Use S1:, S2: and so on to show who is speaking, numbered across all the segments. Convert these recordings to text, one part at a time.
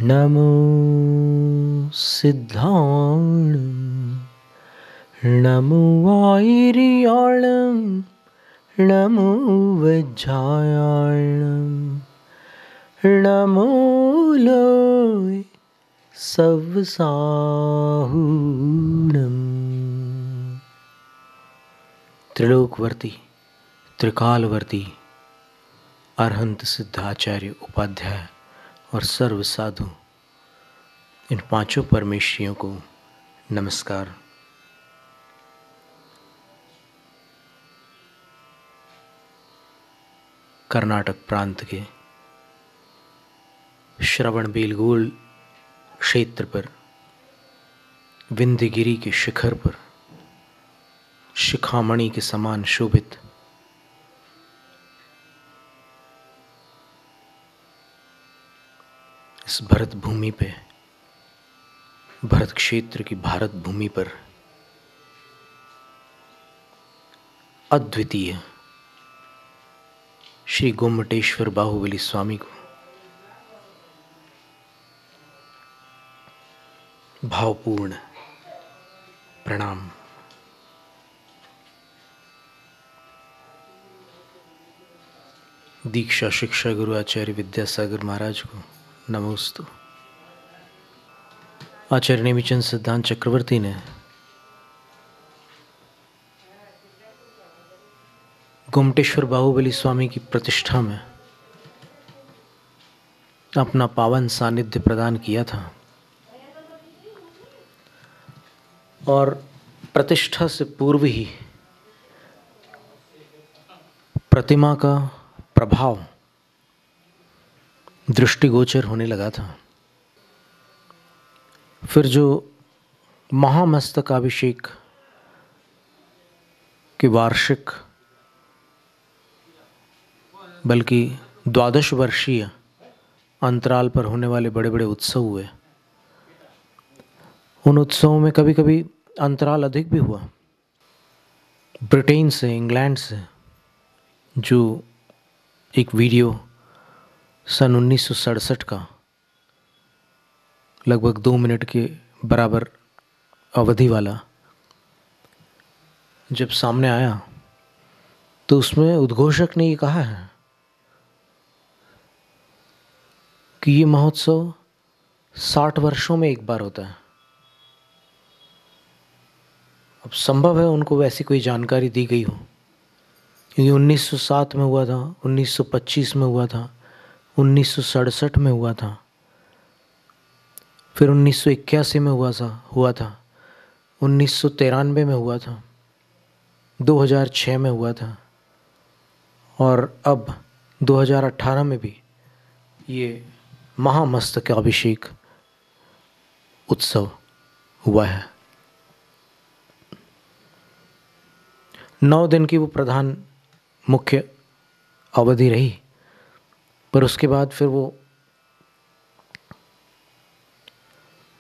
S1: नमो सिद्धाणं नमो आयर्याणं नमो वज्रायाणं नमो लोय सवसाहूणम्। त्रिलोकवर्ती त्रिकालवर्ती अरहंत सिद्धाचार्य उपाध्याय और सर्व साधु इन पांचों परमेश्वरियों को नमस्कार। कर्नाटक प्रांत के श्रवणबेलगोल क्षेत्र पर विंध्यगिरी के शिखर पर शिखामणि के समान शोभित इस भरत भूमि पे, भरत क्षेत्र की भारत भूमि पर अद्वितीय श्री गोमटेश्वर बाहुबली स्वामी को भावपूर्ण प्रणाम। दीक्षा शिक्षा गुरु आचार्य विद्यासागर महाराज को नमोस्तु। आचार्य नेमिचंद सिद्धांत चक्रवर्ती ने गोमटेश्वर बाहुबली स्वामी की प्रतिष्ठा में अपना पावन सानिध्य प्रदान किया था और प्रतिष्ठा से पूर्व ही प्रतिमा का प्रभाव दृष्टिगोचर होने लगा था। फिर जो महामस्तकाभिषेक के वार्षिक बल्कि 12 वर्षीय अंतराल पर होने वाले बड़े बड़े उत्सव हुए, उन उत्सवों में कभी कभी अंतराल अधिक भी हुआ। ब्रिटेन से, इंग्लैंड से जो एक वीडियो सन 1967 का लगभग 2 मिनट के बराबर अवधि वाला जब सामने आया तो उसमें उद्घोषक ने ये कहा है कि ये महोत्सव 60 वर्षों में एक बार होता है। अब संभव है उनको वैसी कोई जानकारी दी गई हो, क्योंकि 1907 में हुआ था, 1925 में हुआ था, 1967 में हुआ था, फिर 1981 में हुआ था, 1993 में हुआ था, 2006 में हुआ था और अब 2018 में भी ये महामस्तकाभिषेक उत्सव हुआ है। 9 दिन की वो प्रधान मुख्य अवधि रही, पर उसके बाद फिर वो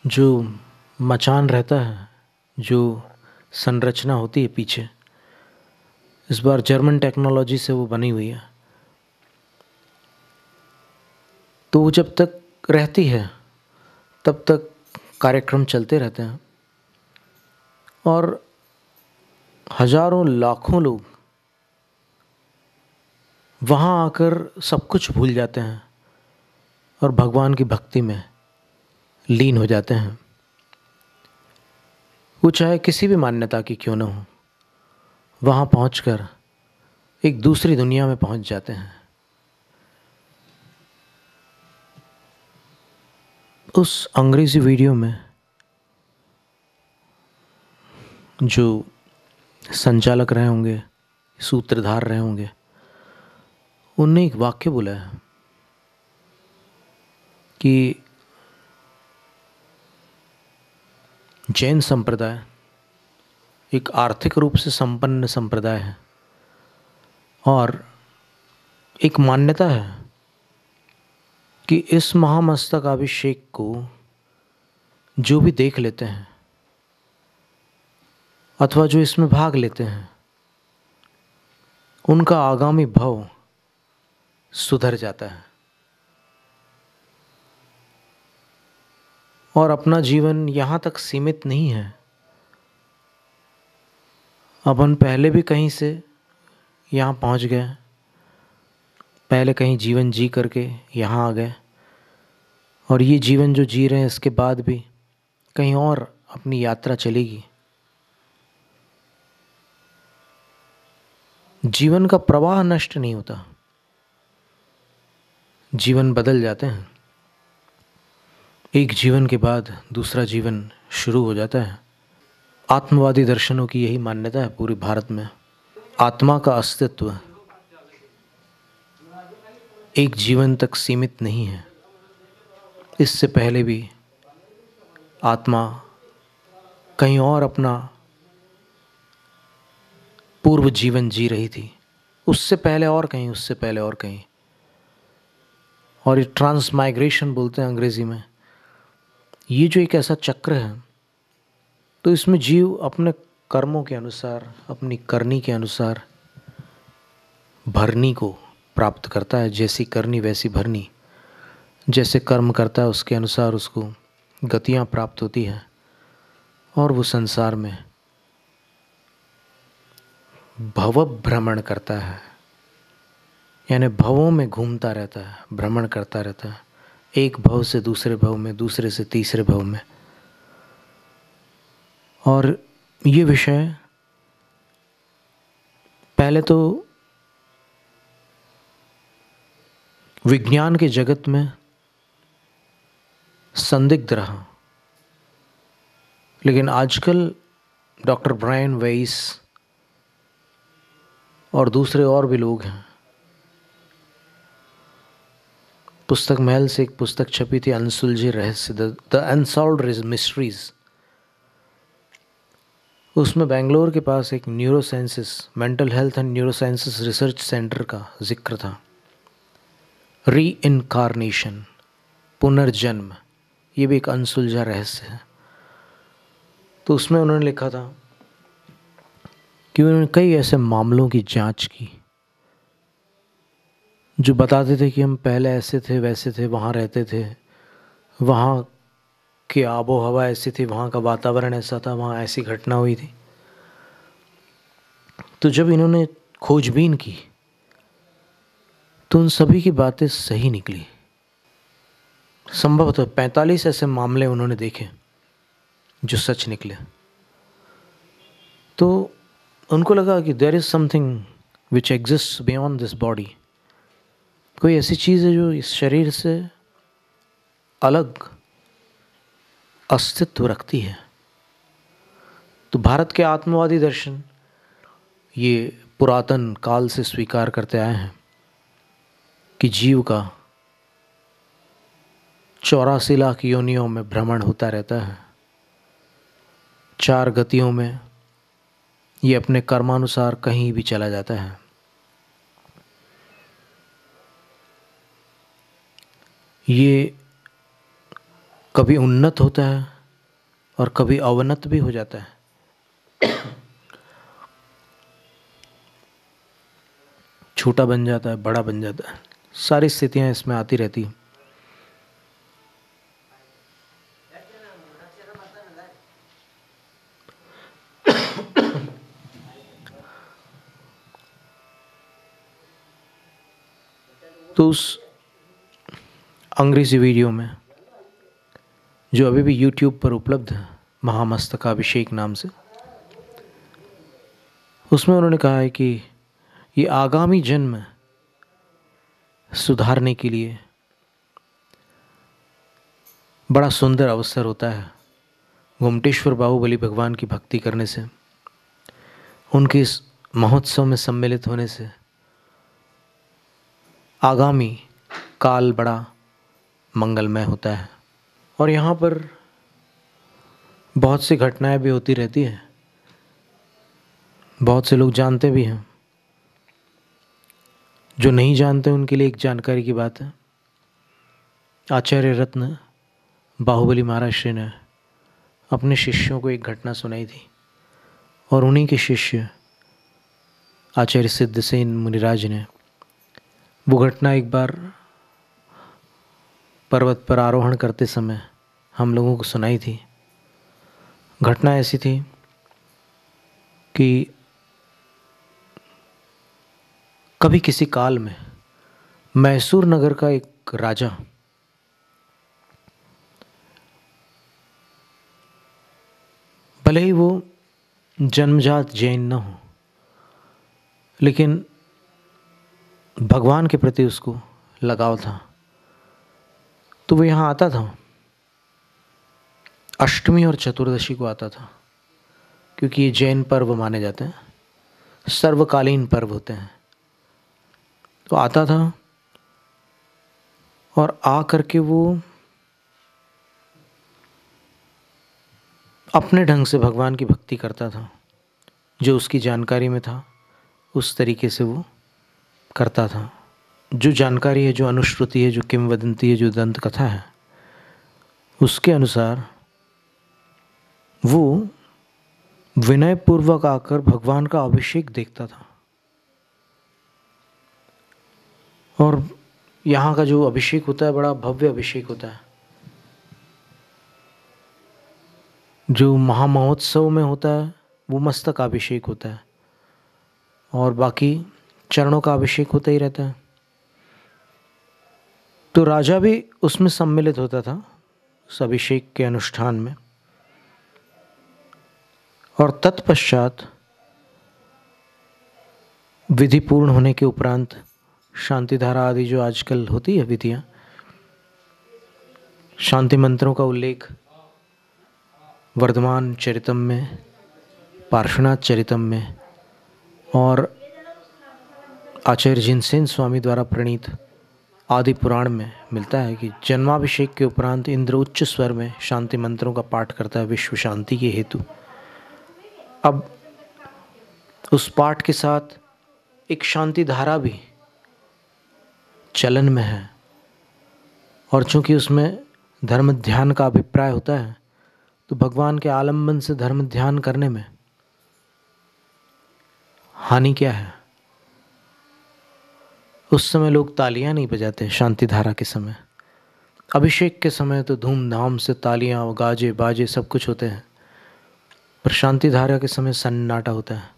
S1: जो मचान रहता है, जो संरचना होती है पीछे, इस बार जर्मन टेक्नोलॉजी से वो बनी हुई है, तो वो जब तक रहती है तब तक कार्यक्रम चलते रहते हैं और हजारों लाखों लोग वहाँ आकर सब कुछ भूल जाते हैं और भगवान की भक्ति में लीन हो जाते हैं। वो चाहे किसी भी मान्यता की क्यों न हो, वहाँ पहुंचकर एक दूसरी दुनिया में पहुंच जाते हैं। उस अंग्रेजी वीडियो में जो संचालक रहे होंगे, सूत्रधार रहे होंगे, उनने एक वाक्य बोला है कि जैन संप्रदाय एक आर्थिक रूप से संपन्न संप्रदाय है और एक मान्यता है कि इस महामस्तकाभिषेक को जो भी देख लेते हैं अथवा जो इसमें भाग लेते हैं, उनका आगामी भव सुधर जाता है। और अपना जीवन यहाँ तक सीमित नहीं है। अपन पहले भी कहीं से यहाँ पहुँच गए, पहले कहीं जीवन जी करके यहाँ आ गए, और ये जीवन जो जी रहे हैं इसके बाद भी कहीं और अपनी यात्रा चलेगी। जीवन का प्रवाह नष्ट नहीं होता, जीवन बदल जाते हैं। एक जीवन के बाद दूसरा जीवन शुरू हो जाता है। आत्मवादी दर्शनों की यही मान्यता है पूरे भारत में। आत्मा का अस्तित्व एक जीवन तक सीमित नहीं है। इससे पहले भी आत्मा कहीं और अपना पूर्व जीवन जी रही थी, उससे पहले और कहीं, उससे पहले और कहीं। और ये ट्रांसमाइग्रेशन बोलते हैं अंग्रेजी में। ये जो एक ऐसा चक्र है, तो इसमें जीव अपने कर्मों के अनुसार, अपनी करनी के अनुसार भरनी को प्राप्त करता है। जैसी करनी वैसी भरनी, जैसे कर्म करता है उसके अनुसार उसको गतियाँ प्राप्त होती हैं, और वो संसार में भव भ्रमण करता है, यानी भवों में घूमता रहता है, भ्रमण करता रहता है, एक भव से दूसरे भव में, दूसरे से तीसरे भव में। और ये विषय पहले तो विज्ञान के जगत में संदिग्ध रहा, लेकिन आजकल डॉक्टर ब्रायन वेइस और दूसरे और भी लोग हैं। पुस्तक महल से एक पुस्तक छपी थी, अनसुलझे रहस्य, द अनसॉल्व्ड मिस्ट्रीज। उसमें बेंगलोर के पास एक neurosciences, mental health and neurosciences research centre का जिक्र था। री इनकारनेशन, पुनर्जन्म, ये भी एक अनसुलझा रहस्य है। तो उसमें उन्होंने लिखा था कि उन्होंने कई ऐसे मामलों की जांच की जो बताते थे कि हम पहले ऐसे थे, वैसे थे, वहाँ रहते थे, वहाँ की आबो हवा ऐसी थी, वहाँ का वातावरण ऐसा था, वहाँ ऐसी घटना हुई थी। तो जब इन्होंने खोजबीन की तो उन सभी की बातें सही निकली। संभवतः 45 ऐसे मामले उन्होंने देखे जो सच निकले। तो उनको लगा कि there is something which exists beyond this body. कोई ऐसी चीज़ है जो इस शरीर से अलग अस्तित्व रखती है। तो भारत के आत्मवादी दर्शन ये पुरातन काल से स्वीकार करते आए हैं कि जीव का 84 लाख योनियों में भ्रमण होता रहता है। 4 गतियों में ये अपने कर्मानुसार कहीं भी चला जाता है। ये कभी उन्नत होता है और कभी अवनत भी हो जाता है। छोटा बन जाता है, बड़ा बन जाता है, सारी स्थितियां इसमें आती रहती हैं। तो उस अंग्रेजी वीडियो में जो अभी भी यूट्यूब पर उपलब्ध है, महामस्तकाभिषेक नाम से, उसमें उन्होंने कहा है कि ये आगामी जन्म सुधारने के लिए बड़ा सुंदर अवसर होता है। गोमटेश्वर बाहुबली भगवान की भक्ति करने से, उनके इस महोत्सव में सम्मिलित होने से आगामी काल बड़ा मंगलमय होता है। और यहाँ पर बहुत सी घटनाएं भी होती रहती हैं, बहुत से लोग जानते भी हैं। जो नहीं जानते उनके लिए एक जानकारी की बात है। आचार्य रत्न बाहुबली महाराज श्री ने अपने शिष्यों को एक घटना सुनाई थी, और उन्हीं के शिष्य आचार्य सिद्धसेन मुनिराज ने वो घटना एक बार पर्वत पर आरोहण करते समय हम लोगों को सुनाई थी। घटना ऐसी थी कि कभी किसी काल में मैसूर नगर का एक राजा भले ही वो जन्मजात जैन न हो, लेकिन भगवान के प्रति उसको लगाव था, तो वो यहाँ आता था। अष्टमी और चतुर्दशी को आता था, क्योंकि ये जैन पर्व माने जाते हैं, सर्वकालीन पर्व होते हैं। तो आता था और आ करके वो अपने ढंग से भगवान की भक्ति करता था। जो उसकी जानकारी में था उस तरीके से वो करता था। जो जानकारी है, जो अनुश्रुति है, जो किंवदंती है, जो दंत कथा है, उसके अनुसार वो विनय पूर्वक आकर भगवान का अभिषेक देखता था। और यहाँ का जो अभिषेक होता है बड़ा भव्य अभिषेक होता है। जो महामहोत्सव में होता है वो मस्तकाभिषेक होता है, और बाकी चरणों का अभिषेक होता ही रहता है। तो राजा भी उसमें सम्मिलित होता था, उस अभिषेक के अनुष्ठान में। और तत्पश्चात विधि पूर्ण होने के उपरांत शांति धारा आदि जो आजकल होती है विधियाँ, शांति मंत्रों का उल्लेख वर्धमान चरितम में, पार्श्वनाथ चरितम में और आचार्य जिनसेन स्वामी द्वारा प्रणीत आदि पुराण में मिलता है कि जन्माभिषेक के उपरांत इंद्र उच्च स्वर में शांति मंत्रों का पाठ करता है विश्व शांति के हेतु। अब उस पाठ के साथ एक शांति धारा भी चलन में है, और चूंकि उसमें धर्म ध्यान का अभिप्राय होता है, तो भगवान के आलम्बन से धर्म ध्यान करने में हानि क्या है। उस समय लोग तालियां नहीं बजाते शांति धारा के समय। अभिषेक के समय तो धूमधाम से तालियां और गाजे बाजे सब कुछ होते हैं, पर शांति धारा के समय सन्नाटा होता है।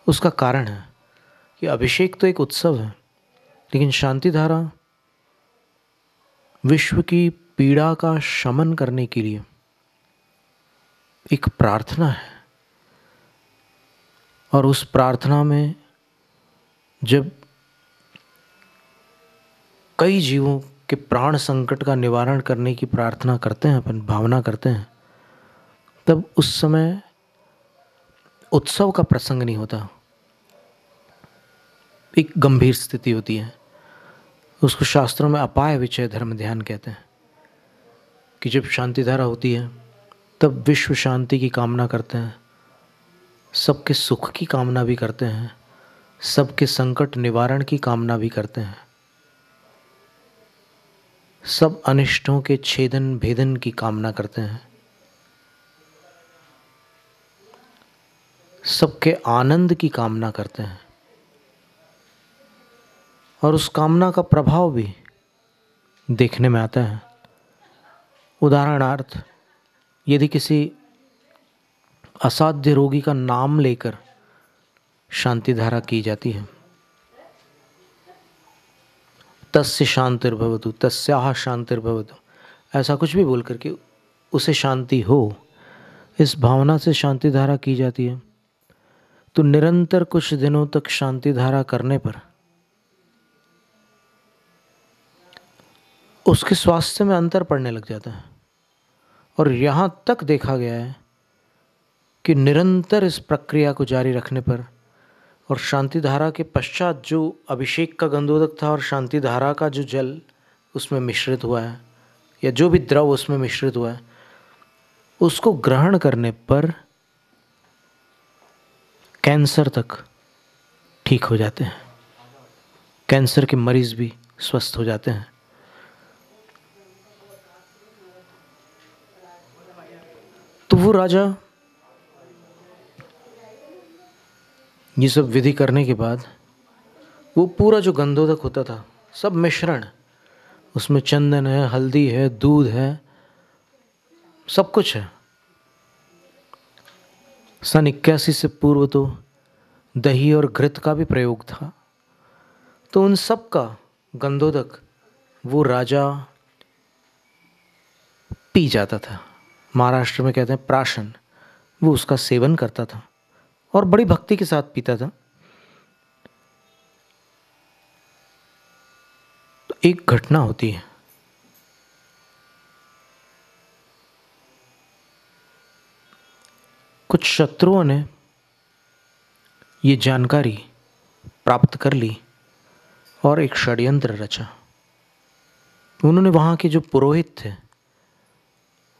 S1: उसका कारण है कि अभिषेक तो एक उत्सव है, लेकिन शांति धारा विश्व की पीड़ा का शमन करने के लिए एक प्रार्थना है। और उस प्रार्थना में जब कई जीवों के प्राण संकट का निवारण करने की प्रार्थना करते हैं, अपन भावना करते हैं, तब उस समय उत्सव का प्रसंग नहीं होता, एक गंभीर स्थिति होती है। उसको शास्त्रों में अपाय विचय धर्म ध्यान कहते हैं कि जब शांति धारा होती है तब विश्व शांति की कामना करते हैं, सबके सुख की कामना भी करते हैं, सबके संकट निवारण की कामना भी करते हैं, सब अनिष्टों के छेदन भेदन की कामना करते हैं, सबके आनंद की कामना करते हैं। और उस कामना का प्रभाव भी देखने में आता है। उदाहरणार्थ, यदि किसी असाध्य रोगी का नाम लेकर शांति धारा की जाती है, तस्य शांतिर्भवतु, तस्याः शांतिर्भवतु, ऐसा कुछ भी बोल करके उसे शांति हो, इस भावना से शांति धारा की जाती है, तो निरंतर कुछ दिनों तक शांति धारा करने पर उसके स्वास्थ्य में अंतर पड़ने लग जाता है। और यहाँ तक देखा गया है कि निरंतर इस प्रक्रिया को जारी रखने पर और शांति धारा के पश्चात जो अभिषेक का गंधोदक था और शांति धारा का जो जल उसमें मिश्रित हुआ है या जो भी द्रव उसमें मिश्रित हुआ है, उसको ग्रहण करने पर कैंसर तक ठीक हो जाते हैं, कैंसर के मरीज भी स्वस्थ हो जाते हैं। तो वो राजा ये सब विधि करने के बाद वो पूरा जो गंधोदक होता था, सब मिश्रण, उसमें चंदन है, हल्दी है, दूध है, सब कुछ है। सन 81 से पूर्व तो दही और घृत का भी प्रयोग था। तो उन सब का गंधोदक वो राजा पी जाता था। महाराष्ट्र में कहते हैं प्राशन। वो उसका सेवन करता था और बड़ी भक्ति के साथ पीता था। तो एक घटना होती है। कुछ शत्रुओं ने ये जानकारी प्राप्त कर ली और एक षड्यंत्र रचा। उन्होंने वहाँ के जो पुरोहित थे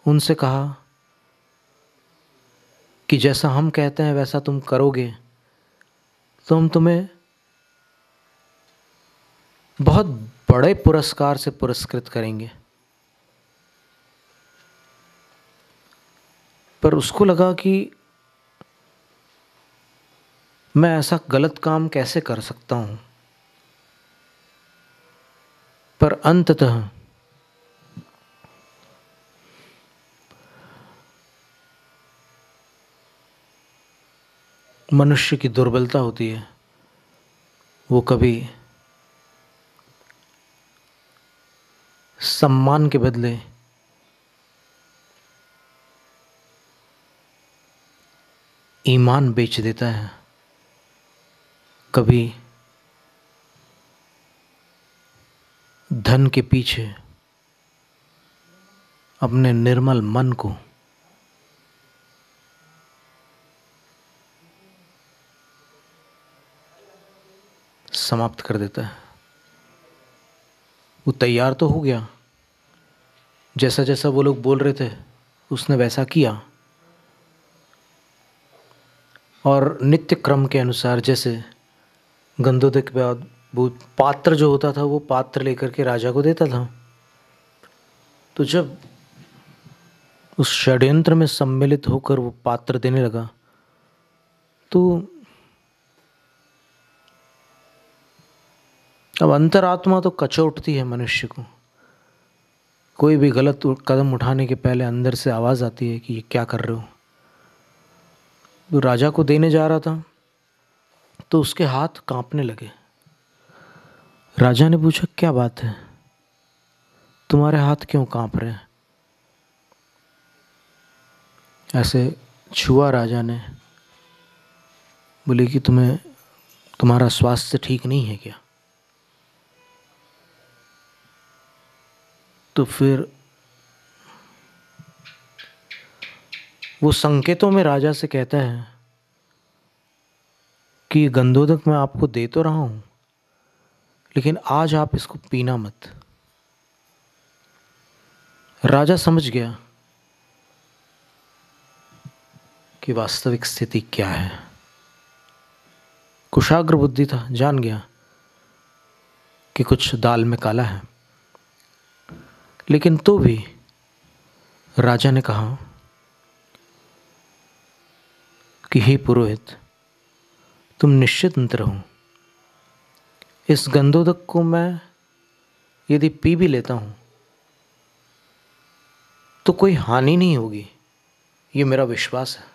S1: उनसे कहा कि जैसा हम कहते हैं वैसा तुम करोगे तो हम तुम्हें बहुत बड़े पुरस्कार से पुरस्कृत करेंगे। पर उसको लगा कि मैं ऐसा गलत काम कैसे कर सकता हूँ। पर अंततः मनुष्य की दुर्बलता होती है, वो कभी सम्मान के बदले ईमान बेच देता है, कभी धन के पीछे अपने निर्मल मन को समाप्त कर देता है। वो तैयार तो हो गया, जैसा जैसा वो लोग बोल रहे थे उसने वैसा किया और नित्य क्रम के अनुसार जैसे गंधोदक के बाद वो पात्र जो होता था वो पात्र लेकर के राजा को देता था। तो जब उस षड्यंत्र में सम्मिलित होकर वो पात्र देने लगा तो अब अंतरात्मा तो कचोटती है मनुष्य को। कोई भी गलत कदम उठाने के पहले अंदर से आवाज़ आती है कि ये क्या कर रहे हो। तो राजा को देने जा रहा था तो उसके हाथ कांपने लगे। राजा ने पूछा क्या बात है, तुम्हारे हाथ क्यों कांप रहे हैं। ऐसे छुआ राजा ने, बोले कि तुम्हारा स्वास्थ्य ठीक नहीं है क्या। तो फिर वो संकेतों में राजा से कहता है कि गंधोदक मैं आपको दे तो रहा हूं लेकिन आज आप इसको पीना मत। राजा समझ गया कि वास्तविक स्थिति क्या है। कुशाग्र बुद्धि था, जान गया कि कुछ दाल में काला है। लेकिन तो भी राजा ने कहा कि हे पुरोहित, तुम निश्चिंत रहो, इस गंधोदक को मैं यदि पी भी लेता हूं तो कोई हानि नहीं होगी, ये मेरा विश्वास है।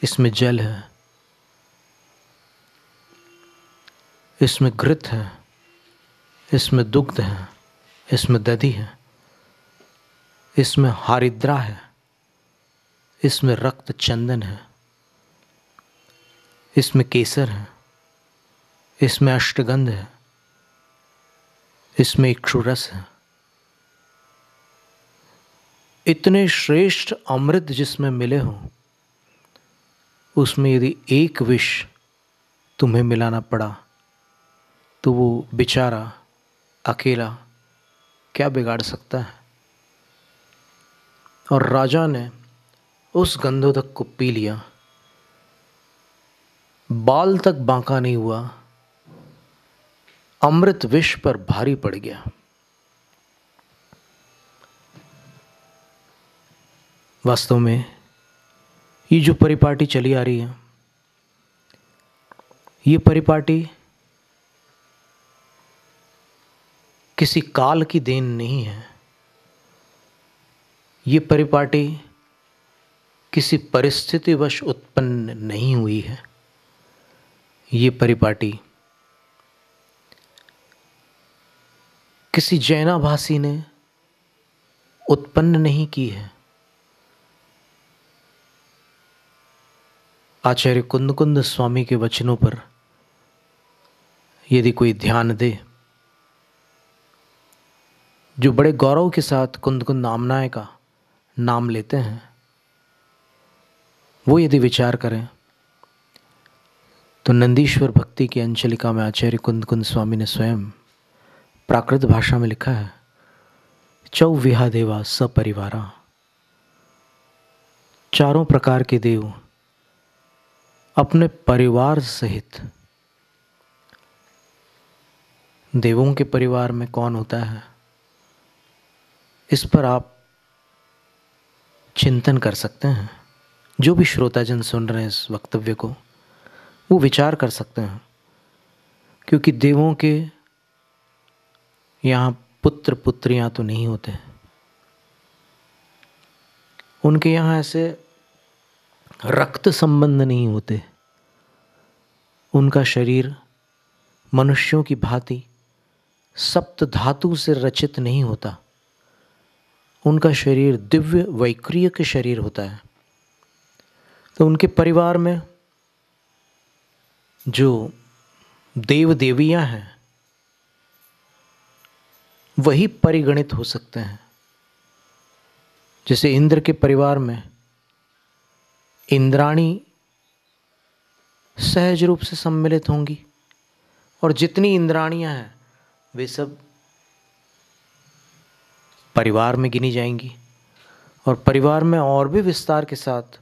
S1: इसमें जल है, इसमें घृत है, इसमें दुग्ध है, इसमें दधि है, इसमें हारिद्रा है, इसमें रक्त चंदन है, इसमें केसर है, इसमें अष्टगंध है, इसमें इक्षुरस है। इतने श्रेष्ठ अमृत जिसमें मिले हो उसमें यदि एक विष तुम्हें मिलाना पड़ा तो वो बेचारा अकेला क्या बिगाड़ सकता है। और राजा ने उस गंधोदक को पी लिया, बाल तक बांका नहीं हुआ, अमृत विष पर भारी पड़ गया। वास्तव में ये जो परिपाटी चली आ रही है, ये परिपाटी किसी काल की देन नहीं है। ये परिपाटी किसी परिस्थितिवश उत्पन्न नहीं हुई है। ये परिपाटी किसी जैनाभासी ने उत्पन्न नहीं की है। आचार्य कुंद स्वामी के वचनों पर यदि कोई ध्यान दे, जो बड़े गौरव के साथ कुंद नामनाय का नाम लेते हैं, वो यदि विचार करें तो नंदीश्वर भक्ति की अंचलिका में आचार्य कुंद स्वामी ने स्वयं प्राकृत भाषा में लिखा है, चौविहा देवा सपरिवारा, चारों प्रकार के देव अपने परिवार सहित। देवों के परिवार में कौन होता है, इस पर आप चिंतन कर सकते हैं। जो भी श्रोताजन सुन रहे हैं इस वक्तव्य को, वो विचार कर सकते हैं, क्योंकि देवों के यहाँ पुत्र पुत्रियां तो नहीं होते। उनके यहाँ ऐसे रक्त संबंध नहीं होते। उनका शरीर मनुष्यों की भांति सप्त धातु से रचित नहीं होता। उनका शरीर दिव्य वैक्रियक शरीर होता है। तो उनके परिवार में जो देव देवियां हैं वही परिगणित हो सकते हैं। जैसे इंद्र के परिवार में इंद्राणी सहज रूप से सम्मिलित होंगी, और जितनी इंद्राणियां हैं वे सब परिवार में गिनी जाएंगी। और परिवार में और भी विस्तार के साथ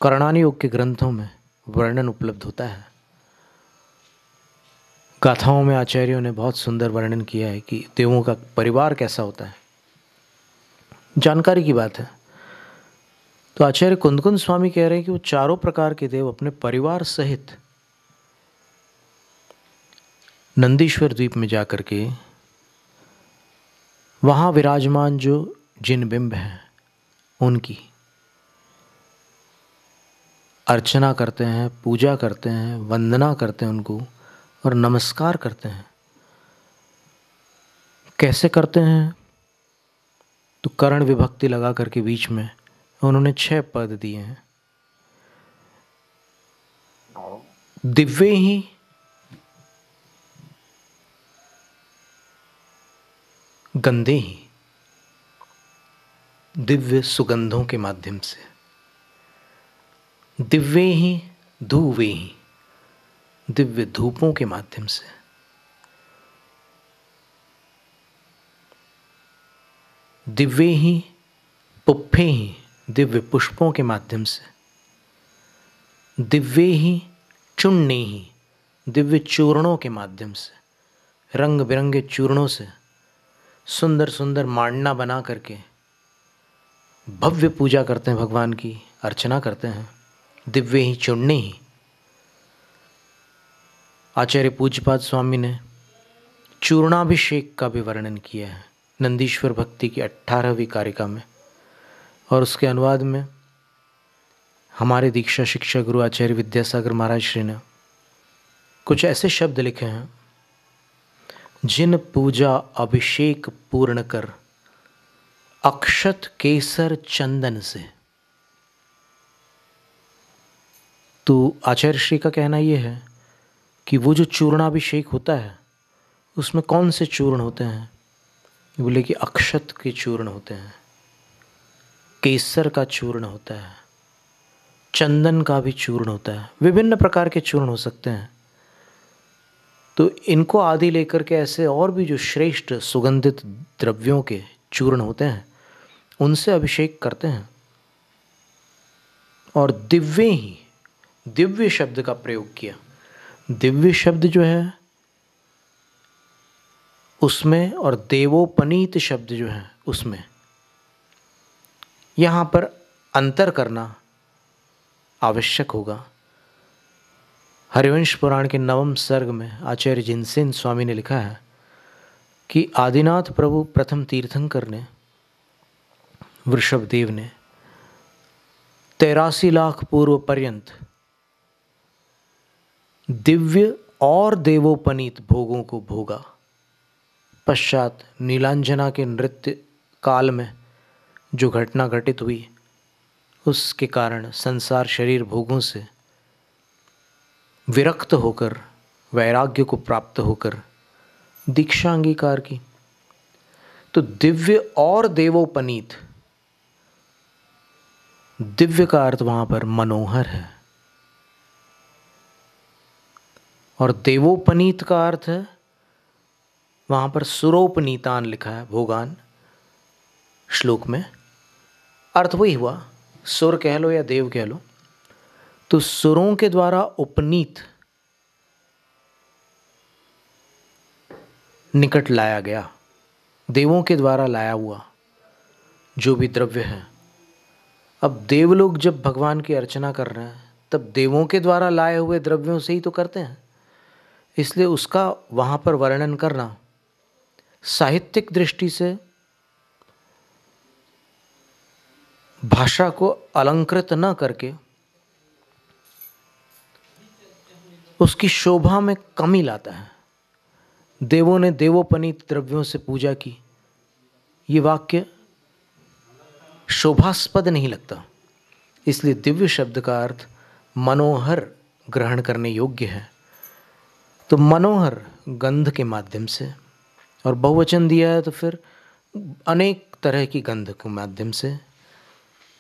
S1: करणानि योग के ग्रंथों में वर्णन उपलब्ध होता है। गाथाओं में आचार्यों ने बहुत सुंदर वर्णन किया है कि देवों का परिवार कैसा होता है। जानकारी की बात है। तो आचार्य कुंद स्वामी कह रहे हैं कि वो चारों प्रकार के देव अपने परिवार सहित नंदीश्वर द्वीप में जाकर के वहाँ विराजमान जो जिन बिंब हैं उनकी अर्चना करते हैं, पूजा करते हैं, वंदना करते हैं उनको, और नमस्कार करते हैं। कैसे करते हैं? तो कर्ण विभक्ति लगा करके बीच में उन्होंने 6 पद दिए हैं। दिव्य ही गंधे ही, दिव्य सुगंधों के माध्यम से, दिव्य ही धूवे ही, दिव्य धूपों के माध्यम से, दिव्य ही पुप्फे ही, दिव्य पुष्पों के माध्यम से, दिव्य ही चूर्णे ही, दिव्य चूर्णों के माध्यम से, रंग बिरंगे चूर्णों से सुंदर सुंदर मांडना बना करके भव्य पूजा करते हैं, भगवान की अर्चना करते हैं। दिव्य ही चूर्णे ही। आचार्य पूज्यपाद स्वामी ने चूर्णाभिषेक का भी वर्णन किया है नंदीश्वर भक्ति की 18वीं कारिका में, और उसके अनुवाद में हमारे दीक्षा शिक्षा गुरु आचार्य विद्यासागर महाराज श्री ने कुछ ऐसे शब्द लिखे हैं, जिन पूजा अभिषेक पूर्ण कर अक्षत केसर चंदन से। तो आचार्य श्री का कहना यह है कि वो जो चूर्णाभिषेक होता है उसमें कौन से चूर्ण होते हैं? बोले कि अक्षत के चूर्ण होते हैं, केसर का चूर्ण होता है, चंदन का भी चूर्ण होता है, विभिन्न प्रकार के चूर्ण हो सकते हैं। तो इनको आदि लेकर के ऐसे और भी जो श्रेष्ठ सुगंधित द्रव्यों के चूर्ण होते हैं उनसे अभिषेक करते हैं। और दिव्य ही, दिव्य शब्द का प्रयोग किया। दिव्य शब्द जो है उसमें, और देवोपनीत शब्द जो है उसमें, यहाँ पर अंतर करना आवश्यक होगा। हरिवंश पुराण के 9वें सर्ग में आचार्य जिनसेन स्वामी ने लिखा है, कि आदिनाथ प्रभु प्रथम तीर्थंकर ने, वृषभदेव ने 83 लाख पूर्व पर्यंत दिव्य और देवोपनीत भोगों को भोगा। पश्चात नीलांजना के नृत्य काल में जो घटना घटित हुई, उसके कारण संसार शरीर भोगों से विरक्त होकर, वैराग्य को प्राप्त होकर दीक्षा अंगीकार की। तो दिव्य और देवोपनीत, दिव्य का अर्थ वहां पर मनोहर है, और देवोपनीत का अर्थ है वहां पर सुरोपनीतान लिखा है, भोगान श्लोक में। अर्थ वही हुआ, सुर कह लो या देव कह लो। तो सुरों के द्वारा उपनीत निकट लाया गया, देवों के द्वारा लाया हुआ जो भी द्रव्य है। अब देवलोग जब भगवान की अर्चना कर रहे हैं, तब देवों के द्वारा लाए हुए द्रव्यों से ही तो करते हैं, इसलिए उसका वहाँ पर वर्णन करना साहित्यिक दृष्टि से भाषा को अलंकृत न करके उसकी शोभा में कमी लाता है। देवों ने देवोपनीत द्रव्यों से पूजा की, ये वाक्य शोभास्पद नहीं लगता, इसलिए दिव्य शब्द का अर्थ मनोहर ग्रहण करने योग्य है। तो मनोहर गंध के माध्यम से, और बहुवचन दिया है तो फिर अनेक तरह की गंध के माध्यम से,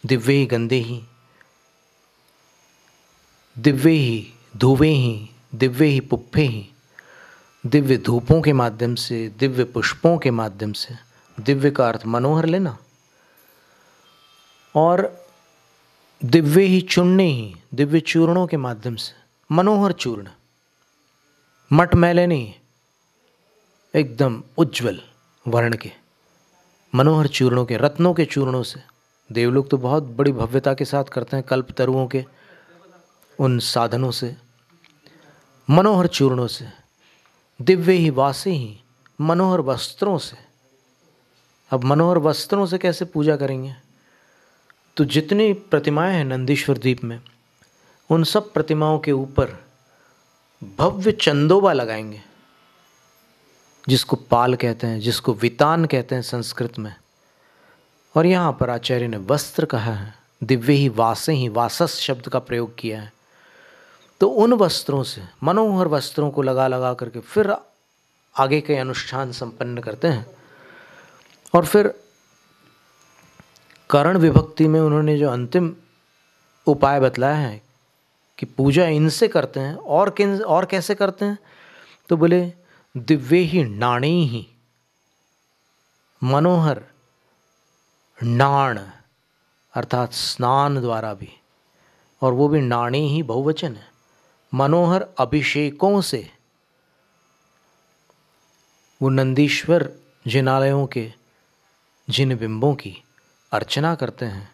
S1: दिव्य ही गंधे ही, दिव्य ही धुवे ही, दिव्य ही पुप्पे ही, दिव्य धूपों के माध्यम से, दिव्य पुष्पों के माध्यम से, दिव्य का अर्थ मनोहर लेना, और दिव्य ही चूर्णे ही, दिव्य चूर्णों के माध्यम से, मनोहर चूर्ण, मटमैले नहीं, एकदम उज्जवल वर्ण के मनोहर चूर्णों के, रत्नों के चूर्णों से। देवलोग तो बहुत बड़ी भव्यता के साथ करते हैं, कल्प तरुओं के उन साधनों से, मनोहर चूर्णों से, दिव्य ही वासे ही, मनोहर वस्त्रों से। अब मनोहर वस्त्रों से कैसे पूजा करेंगे? तो जितनी प्रतिमाएं हैं नंदीश्वर द्वीप में, उन सब प्रतिमाओं के ऊपर भव्य चंदोबा लगाएंगे, जिसको पाल कहते हैं, जिसको वितान कहते हैं संस्कृत में। और यहाँ पर आचार्य ने वस्त्र कहा है, दिव्य ही वासे ही, वासस शब्द का प्रयोग किया है। तो उन वस्त्रों से, मनोहर वस्त्रों को लगा लगा करके फिर आगे के अनुष्ठान संपन्न करते हैं। और फिर करण विभक्ति में उन्होंने जो अंतिम उपाय बतलाया है कि पूजा इनसे करते हैं, और कैसे करते हैं, तो बोले दिव्य ही नाणे ही, मनोहर नाण अर्थात स्नान द्वारा भी, और वो भी नाणे ही बहुवचन है, मनोहर अभिषेकों से वो नंदीश्वर जिनालयों के जिन बिंबों की अर्चना करते हैं,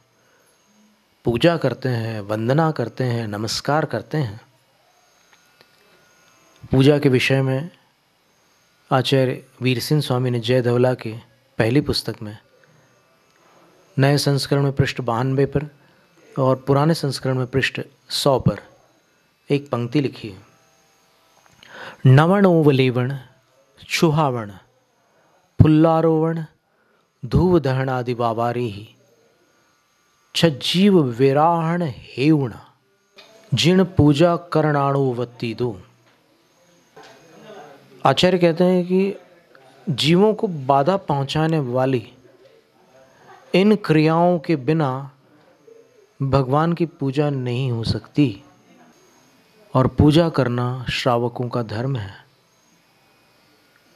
S1: पूजा करते हैं, वंदना करते हैं, नमस्कार करते हैं। पूजा के विषय में आचार्य वीर सिंह स्वामी ने जय धवला के पहली पुस्तक में नए संस्करण में पृष्ठ 92 पर और पुराने संस्करण में पृष्ठ 100 पर एक पंक्ति लिखी है। नवण ओवलेवण छुहावण फुल्लारोवण धूव दहन आदि बाबारे ही छजीव विराहण हेवण जिण पूजा करणाणुवत्ती दो। आचार्य कहते हैं कि जीवों को बाधा पहुंचाने वाली इन क्रियाओं के बिना भगवान की पूजा नहीं हो सकती, और पूजा करना श्रावकों का धर्म है।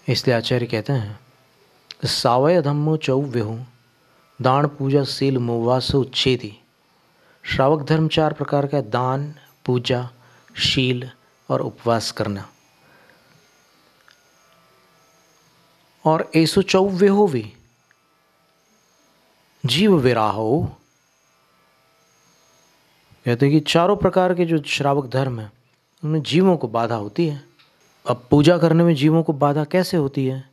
S1: इसलिए आचार्य कहते हैं सावय धम्मो चौव्यहु दान पूजा शील मोवासो उच्छेदी। श्रावक धर्म 4 प्रकार का, दान, पूजा, शील और उपवास करना। और ऐसो चौव्यहो भी जीव विराहो, कहते हैं कि चारों प्रकार के जो श्रावक धर्म है उनमें जीवों को बाधा होती है। अब पूजा करने में जीवों को बाधा कैसे होती है?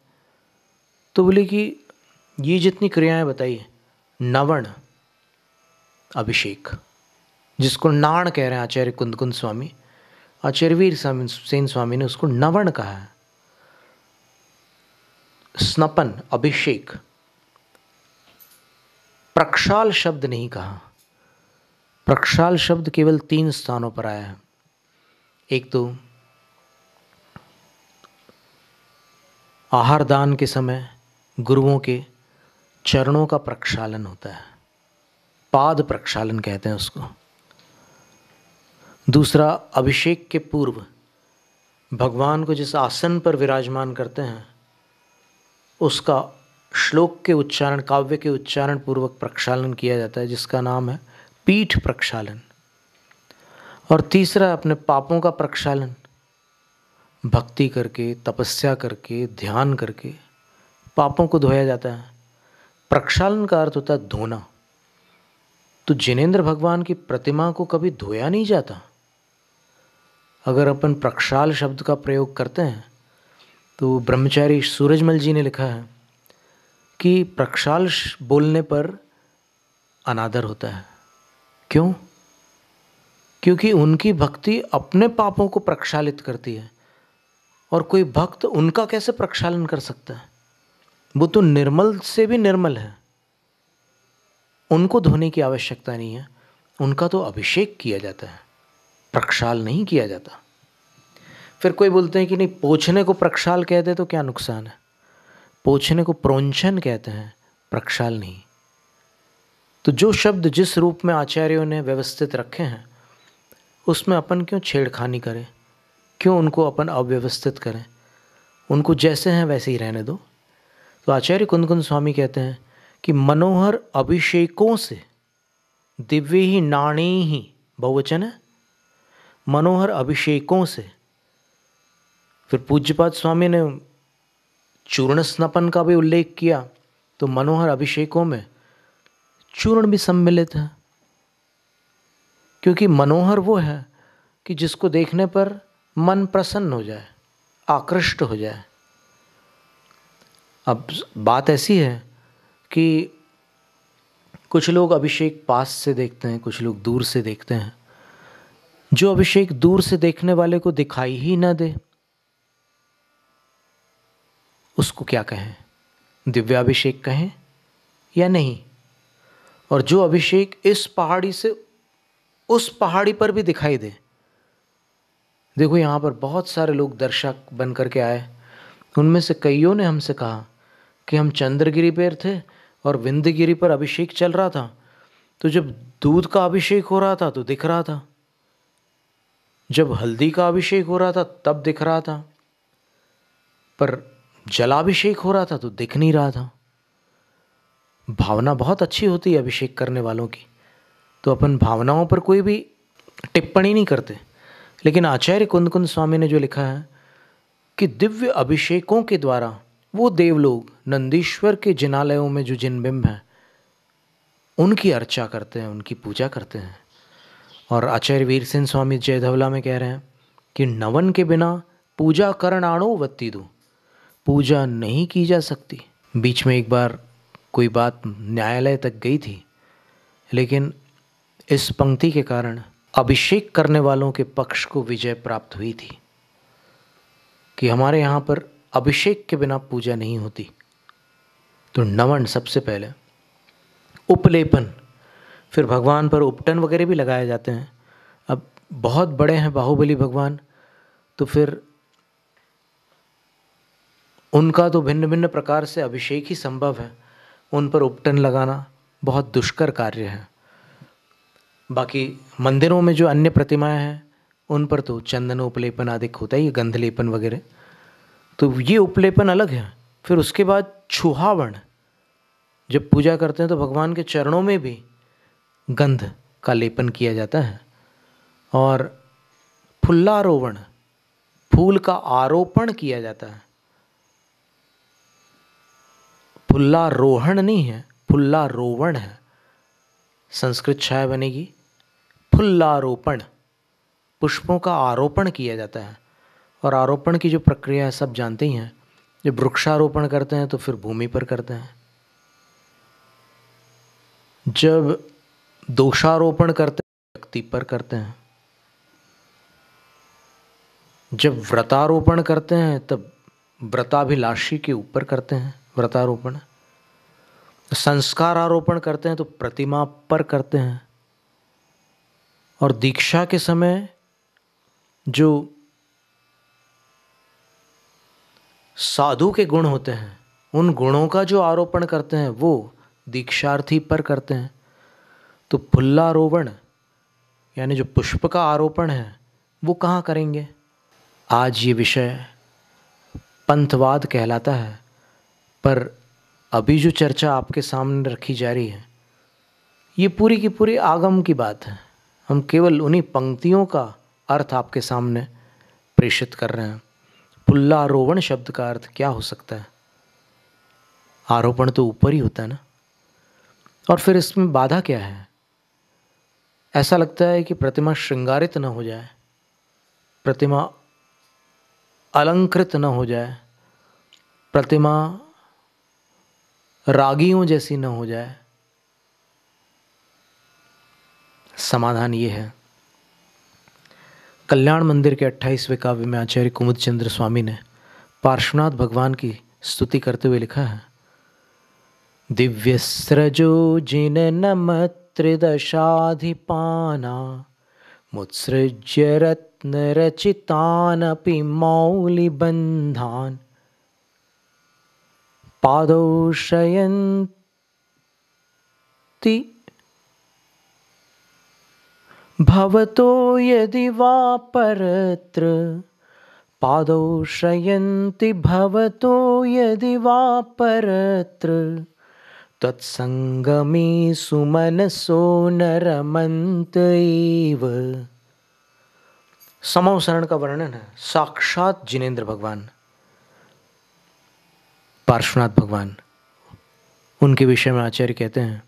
S1: तो बोले कि ये जितनी क्रियाएं बताई, नवण अभिषेक, जिसको नाण कह रहे हैं आचार्य कुंद स्वामी, आचार्य वीर सेन स्वामी ने उसको नवण कहा है। स्नपन अभिषेक, प्रक्षाल शब्द नहीं कहा। प्रक्षाल शब्द केवल 3 स्थानों पर आया है। एक तो आहार दान के समय गुरुओं के चरणों का प्रक्षालन होता है, पाद प्रक्षालन कहते हैं उसको। दूसरा, अभिषेक के पूर्व भगवान को जिस आसन पर विराजमान करते हैं उसका श्लोक के उच्चारण, काव्य के उच्चारण पूर्वक प्रक्षालन किया जाता है, जिसका नाम है पीठ प्रक्षालन। और तीसरा, अपने पापों का प्रक्षालन, भक्ति करके, तपस्या करके, ध्यान करके पापों को धोया जाता है। प्रक्षालन का अर्थ होता है धोना। तो जिनेंद्र भगवान की प्रतिमा को कभी धोया नहीं जाता। अगर अपन प्रक्षाल शब्द का प्रयोग करते हैं तो ब्रह्मचारी सूरजमल जी ने लिखा है कि प्रक्षाल बोलने पर अनादर होता है। क्यों? क्योंकि उनकी भक्ति अपने पापों को प्रक्षालित करती है, और कोई भक्त उनका कैसे प्रक्षालन कर सकता है? वो तो निर्मल से भी निर्मल है, उनको धोने की आवश्यकता नहीं है। उनका तो अभिषेक किया जाता है, प्रक्षाल नहीं किया जाता। फिर कोई बोलते हैं कि नहीं, पोछने को प्रक्षाल कहते तो क्या नुकसान है? पोछने को प्रोंछन कहते हैं, प्रक्षाल नहीं। तो जो शब्द जिस रूप में आचार्यों ने व्यवस्थित रखे हैं उसमें अपन क्यों छेड़खानी करें, क्यों उनको अपन अव्यवस्थित करें? उनको जैसे हैं वैसे ही रहने दो। तो आचार्य कुंद स्वामी कहते हैं कि मनोहर अभिषेकों से दिव्य ही नाणी ही, बहुवचन है, मनोहर अभिषेकों से। फिर पूज्यपाद स्वामी ने चूर्ण स्नपन का भी उल्लेख किया, तो मनोहर अभिषेकों में चूर्ण भी सम्मिलित है। क्योंकि मनोहर वो है कि जिसको देखने पर मन प्रसन्न हो जाए, आकृष्ट हो जाए। अब बात ऐसी है कि कुछ लोग अभिषेक पास से देखते हैं, कुछ लोग दूर से देखते हैं। जो अभिषेक दूर से देखने वाले को दिखाई ही ना दे उसको क्या कहें? दिव्याभिषेक कहें या नहीं? और जो अभिषेक इस पहाड़ी से उस पहाड़ी पर भी दिखाई दे। देखो, यहाँ पर बहुत सारे लोग दर्शक बन करके आए, उनमें से कईयों ने हमसे कहा कि हम चंद्रगिरी पर थे और विंध्यगिरी पर अभिषेक चल रहा था, तो जब दूध का अभिषेक हो रहा था तो दिख रहा था, जब हल्दी का अभिषेक हो रहा था तब दिख रहा था, पर जलाभिषेक हो रहा था तो दिख नहीं रहा था। भावना बहुत अच्छी होती है अभिषेक करने वालों की, तो अपन भावनाओं पर कोई भी टिप्पणी नहीं करते। लेकिन आचार्य कुंद स्वामी ने जो लिखा है कि दिव्य अभिषेकों के द्वारा वो देवलोग, नंदीश्वर के जिनालयों में जो जिनबिंब हैं, उनकी अर्चा करते हैं, उनकी पूजा करते हैं। और आचार्य वीर सेन स्वामी जय धवला में कह रहे हैं कि नवन के बिना पूजा करणाणो वत्ती दो, पूजा नहीं की जा सकती। बीच में एक बार कोई बात न्यायालय तक गई थी, लेकिन इस पंक्ति के कारण अभिषेक करने वालों के पक्ष को विजय प्राप्त हुई थी कि हमारे यहाँ पर अभिषेक के बिना पूजा नहीं होती। तो नवन सबसे पहले, उपलेपन, फिर भगवान पर उपटन वगैरह भी लगाए जाते हैं। अब बहुत बड़े हैं बाहुबली भगवान, तो फिर उनका तो भिन्न भिन्न प्रकार से अभिषेक ही संभव है, उन पर उपटन लगाना बहुत दुष्कर कार्य है। बाकी मंदिरों में जो अन्य प्रतिमाएं हैं उन पर तो चंदन उपलेपन आदि होता ही, गंध लेपन वगैरह, तो ये उपलेपन अलग है। फिर उसके बाद छुहावण, जब पूजा करते हैं तो भगवान के चरणों में भी गंध का लेपन किया जाता है। और फुल्लारोहण, फूल का आरोपण किया जाता है। फुल्लारोहण नहीं है, फुल्लारोवण है, संस्कृत छाया बनेगी फुल्लारोपण। पुष्पों का आरोपण किया जाता है, और आरोपण की जो प्रक्रिया है सब जानते ही हैं जब वृक्षारोपण करते हैं तो फिर भूमि पर करते हैं, जब दोषारोपण करते हैं व्यक्ति पर करते हैं, जब व्रतारोपण करते हैं तब व्रताभिलाषी के ऊपर करते हैं व्रतारोपण, संस्कार आरोपण करते हैं तो प्रतिमा पर करते हैं, और दीक्षा के समय जो साधु के गुण होते हैं उन गुणों का जो आरोपण करते हैं वो दीक्षार्थी पर करते हैं। तो फुल्लारोपण यानी जो पुष्प का आरोपण है वो कहाँ करेंगे? आज ये विषय पंथवाद कहलाता है, पर अभी जो चर्चा आपके सामने रखी जा रही है ये पूरी की पूरी आगम की बात है। हम केवल उन्हीं पंक्तियों का अर्थ आपके सामने प्रेषित कर रहे हैं। पुल्लारोपण शब्द का अर्थ क्या हो सकता है? आरोपण तो ऊपर ही होता है ना। और फिर इसमें बाधा क्या है? ऐसा लगता है कि प्रतिमा श्रृंगारित न हो जाए, प्रतिमा अलंकृत न हो जाए, प्रतिमा रागियों जैसी न हो जाए। समाधान ये है, कल्याण मंदिर के 28वें काव्य में आचार्य कुमुद चंद्र स्वामी ने पार्श्वनाथ भगवान की स्तुति करते हुए लिखा है, दिव्यस्रजो जिन नम त्रिदशाधिपाना मुत्सृज्य रत्न रचितानपि मौलिबन्धान् पादौ शयन्ति भवतो यदि वा परत्र, पादौ शयन्ति भवतो यदि वा परत्र, तत्संगमे सुमनसो न रमन्त एव। समौसरण का वर्णन है, साक्षात जिनेंद्र भगवान पार्श्वनाथ भगवान, उनके विषय में आचार्य कहते हैं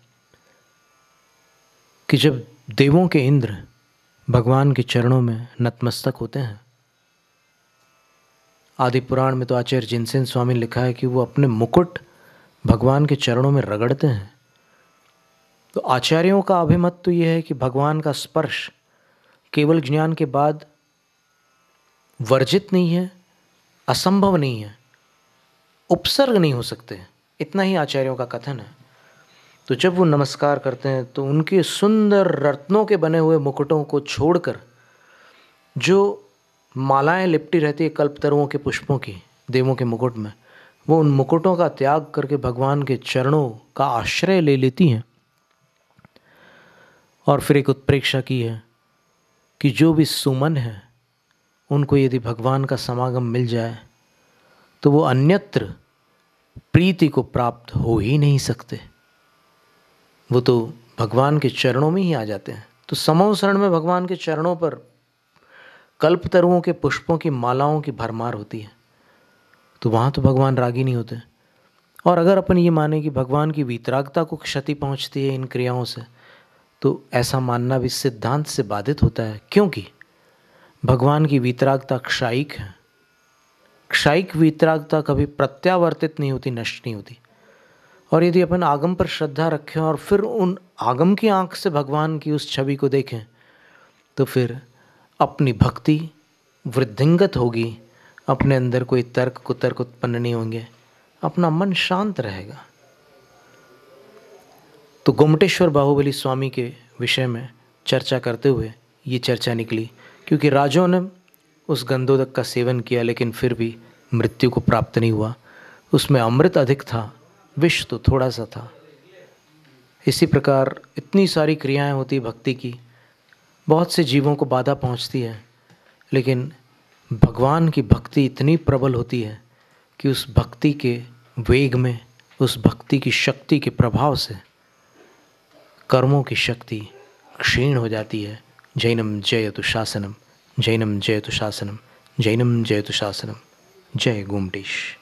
S1: कि जब देवों के इंद्र भगवान के चरणों में नतमस्तक होते हैं, आदि पुराण में तो आचार्य जिनसेन स्वामी ने लिखा है कि वो अपने मुकुट भगवान के चरणों में रगड़ते हैं। तो आचार्यों का अभिमत तो यह है कि भगवान का स्पर्श केवल ज्ञान के बाद वर्जित नहीं है, असंभव नहीं है, उपसर्ग नहीं हो सकते, इतना ही आचार्यों का कथन है। तो जब वो नमस्कार करते हैं तो उनके सुंदर रत्नों के बने हुए मुकुटों को छोड़कर जो मालाएं लिपटी रहती है कल्पतरुओं के पुष्पों की देवों के मुकुट में, वो उन मुकुटों का त्याग करके भगवान के चरणों का आश्रय ले लेती हैं। और फिर एक उत्प्रेक्षा की है कि जो भी सुमन है उनको यदि भगवान का समागम मिल जाए तो वो अन्यत्र प्रीति को प्राप्त हो ही नहीं सकते, वो तो भगवान के चरणों में ही आ जाते हैं। तो समौसरण में भगवान के चरणों पर कल्पतरुओं के पुष्पों की मालाओं की भरमार होती है, तो वहाँ तो भगवान रागी नहीं होते। और अगर अपन ये माने कि भगवान की वीतरागता को क्षति पहुँचती है इन क्रियाओं से, तो ऐसा मानना भी सिद्धांत से बाधित होता है, क्योंकि भगवान की वीतरागता क्षायिक है। क्षायिक वीतरागता कभी प्रत्यावर्तित नहीं होती, नष्ट नहीं होती। और यदि अपन आगम पर श्रद्धा रखें और फिर उन आगम की आंख से भगवान की उस छवि को देखें, तो फिर अपनी भक्ति वृद्धिंगत होगी, अपने अंदर कोई तर्क कुतर्क उत्पन्न नहीं होंगे, अपना मन शांत रहेगा। तो गोमटेश्वर बाहुबली स्वामी के विषय में चर्चा करते हुए ये चर्चा निकली, क्योंकि राजों ने उस गंधोदक का सेवन किया लेकिन फिर भी मृत्यु को प्राप्त नहीं हुआ। उसमें अमृत अधिक था, विष तो थोड़ा सा था। इसी प्रकार इतनी सारी क्रियाएं होती भक्ति की, बहुत से जीवों को बाधा पहुंचती है, लेकिन भगवान की भक्ति इतनी प्रबल होती है कि उस भक्ति के वेग में, उस भक्ति की शक्ति के प्रभाव से कर्मों की शक्ति क्षीण हो जाती है। जैनम जयतु शासनम, जैनम जयतु शासनम, जैनम जयतु शासनम। जय गोमटेश।